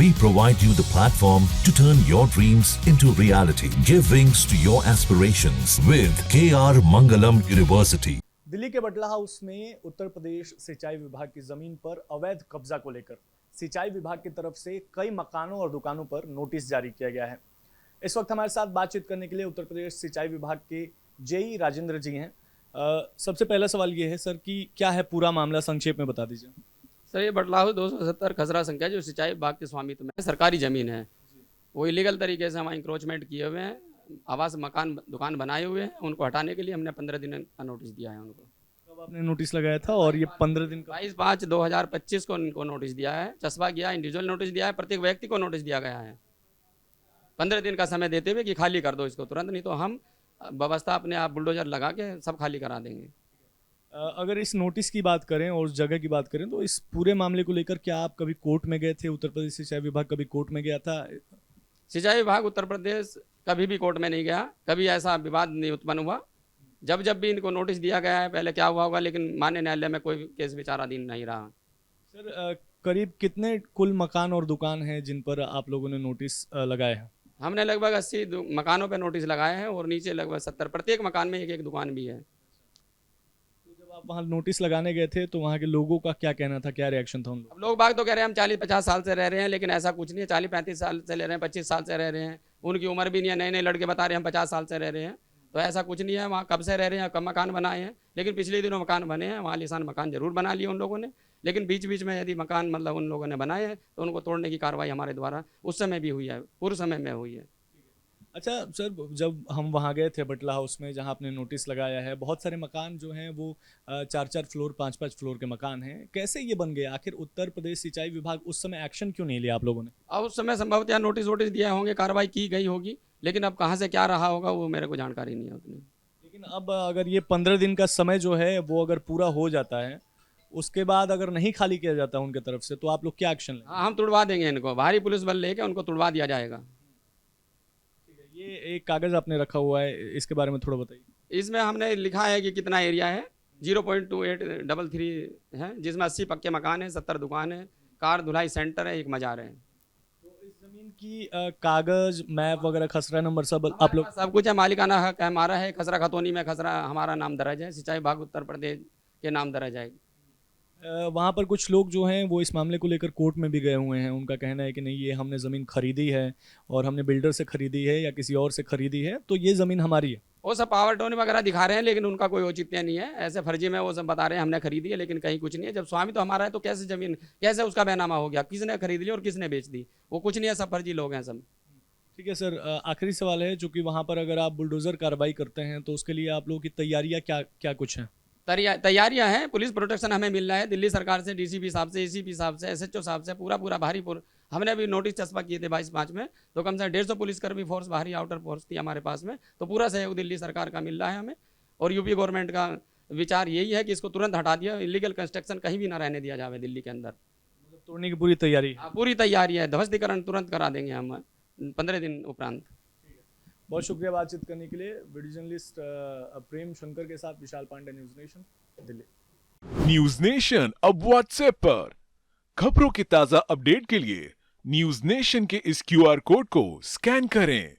We provide you the platform to turn your dreams into reality. Give wings to your aspirations with KR Mangalam University. Delhi के बटला house में उत्तर प्रदेश सिंचाई विभाग की जमीन पर अवैध कब्जा को लेकर सिंचाई विभाग की तरफ से कई मकानों और दुकानों पर नोटिस जारी किया गया है। इस वक्त हमारे साथ बातचीत करने के लिए उत्तर प्रदेश सिंचाई विभाग के जेई राजेंद्र जी हैं। सबसे पहला सवाल ये है सर कि क्या है पूरा मामला, संक्षेप में बता दीजिए। सर ये बटला हाउस 270 खसरा संख्या जो सिंचाई विभाग के स्वामित्व में सरकारी ज़मीन है, वो इलीगल तरीके से वहाँ इंक्रोचमेंट किए हुए हैं, आवास मकान दुकान बनाए हुए हैं। उनको हटाने के लिए हमने 15 दिन का नोटिस दिया है उनको। कब आपने नोटिस लगाया था और ये 15 दिन का? 22/5/2025 को उनको नोटिस दिया है। चस्पा गया, इंडिविजुअल नोटिस दिया है, प्रत्येक व्यक्ति को नोटिस दिया गया है 15 दिन का समय देते हुए कि खाली कर दो इसको तुरंत, नहीं तो हम व्यवस्था अपने आप बुलडोजर लगा के सब खाली करा देंगे। अगर इस नोटिस की बात करें और उस जगह की बात करें तो इस पूरे मामले को लेकर क्या आप कभी कोर्ट में गए थे? उत्तर प्रदेश सिंचाई विभाग कभी कोर्ट में गया था? सिंचाई विभाग उत्तर प्रदेश कभी भी कोर्ट में नहीं गया, कभी ऐसा विवाद नहीं उत्पन्न हुआ। जब जब भी इनको नोटिस दिया गया है, पहले क्या हुआ होगा, लेकिन माननीय न्यायालय में कोई केस विचाराधीन नहीं रहा। सर करीब कितने कुल मकान और दुकान हैं जिन पर आप लोगों ने नोटिस लगाए हैं? हमने लगभग 80 मकानों पर नोटिस लगाए हैं और नीचे लगभग 70, प्रत्येक मकान में एक एक दुकान भी है। तो जब आप वहाँ नोटिस लगाने गए थे तो वहाँ के लोगों का क्या कहना था, क्या रिएक्शन था उन लोगों? अब लोग बाग तो कह रहे हैं हम 40-50 साल से रह रहे हैं, लेकिन ऐसा कुछ नहीं है। 40-35 साल से रह रहे हैं, 25 साल से रह रहे हैं, उनकी उम्र भी नहीं है। नए नए लड़के बता रहे हैं हम 50 साल से रह रहे हैं, तो ऐसा कुछ नहीं है। वहाँ कब से रह रहे हैं, कब मकान बनाए हैं, लेकिन पिछले दिनों मकान बने हैं, वहाँ आलीशान मकान जरूर बना लिए उन लोगों ने, लेकिन बीच बीच में यदि मकान मतलब उन लोगों ने बनाए हैं तो उनको तोड़ने की कार्रवाई हमारे द्वारा उस समय भी हुई है, पूर्व समय में हुई है। अच्छा सर, जब हम वहाँ गए थे बटला हाउस में जहाँ आपने नोटिस लगाया है, बहुत सारे मकान जो हैं वो 4-4 फ्लोर 5-5 फ्लोर के मकान हैं, कैसे ये बन गए? आखिर उत्तर प्रदेश सिंचाई विभाग उस समय एक्शन क्यों नहीं लिया आप लोगों ने? अब उस समय संभवतः नोटिस वोटिस दिए होंगे, कार्रवाई की गई होगी, लेकिन अब कहाँ से क्या रहा होगा वो मेरे को जानकारी नहीं है उतनी। लेकिन अब अगर ये 15 दिन का समय जो है वो अगर पूरा हो जाता है, उसके बाद अगर नहीं खाली किया जाता उनके तरफ से, तो आप लोग क्या एक्शन लेंगे? हाँ, हम तुड़वा देंगे इनको, भारी पुलिस बल लेके उनको तुड़वा दिया जाएगा। ये एक कागज आपने रखा हुआ है, इसके बारे में थोड़ा बताइए। इसमें हमने लिखा है कि कितना एरिया है, 0.2833 है, जिसमें 80 पक्के मकान है, 70 दुकान है, कार धुलाई सेंटर है, एक मजार है। तो इस जमीन की कागज, मैप वगैरह, खसरा नंबर सब आप लोग? सब कुछ है, मालिकाना हक है हमारा है। खसरा खतौनी में खसरा हमारा नाम दर्ज है, सिंचाई विभाग उत्तर प्रदेश के नाम दर्ज है। वहाँ पर कुछ लोग जो हैं वो इस मामले को लेकर कोर्ट में भी गए हुए हैं। उनका कहना है कि नहीं, ये हमने ज़मीन खरीदी है और हमने बिल्डर से खरीदी है या किसी और से खरीदी है, तो ये ज़मीन हमारी है। वो सब पावर टोन वगैरह दिखा रहे हैं, लेकिन उनका कोई औचित्य नहीं है। ऐसे फर्जी में वो सब बता रहे हैं हमने खरीदी है, लेकिन कहीं कुछ नहीं है। जब स्वामी तो हमारा है तो कैसे ज़मीन, कैसे उसका बैनामा हो गया, किसने खरीद ली और किसने बेच दी, वो कुछ नहीं है, सब फर्जी लोग हैं सब। ठीक है सर, आखिरी सवाल है, चूँकि वहाँ पर अगर आप बुलडोज़र कार्रवाई करते हैं तो उसके लिए आप लोगों की तैयारियाँ क्या क्या कुछ हैं? तैयारियां हैं, पुलिस प्रोटेक्शन हमें मिल रहा है दिल्ली सरकार से, डीसीपी साहब से, एसीपी साहब से, एसएचओ साहब से, पूरा भारी हमने भी नोटिस चस्पा किए थे 22/5 में, तो कम से कम 150 पुलिसकर्मी फोर्स, बाहरी आउटर फोर्स थी हमारे पास में, तो पूरा सहयोग दिल्ली सरकार का मिल रहा है हमें। और यूपी गवर्नमेंट का विचार यही है कि इसको तुरंत हटा दिया, इलीगल कंस्ट्रक्शन कहीं भी ना रहने दिया जाए दिल्ली के अंदर। मतलब तोड़ने की पूरी तैयारी? पूरी तैयारी है, ध्वस्तीकरण तुरंत करा देंगे हम 15 दिन उपरांत। बहुत शुक्रिया बातचीत करने के लिए। वीडियो जर्नलिस्ट प्रेम शंकर के साथ Vishal Pandey, News Nation, Delhi. News Nation अब व्हाट्सएप पर खबरों की ताजा अपडेट के लिए न्यूज नेशन के इस क्यूआर कोड को स्कैन करें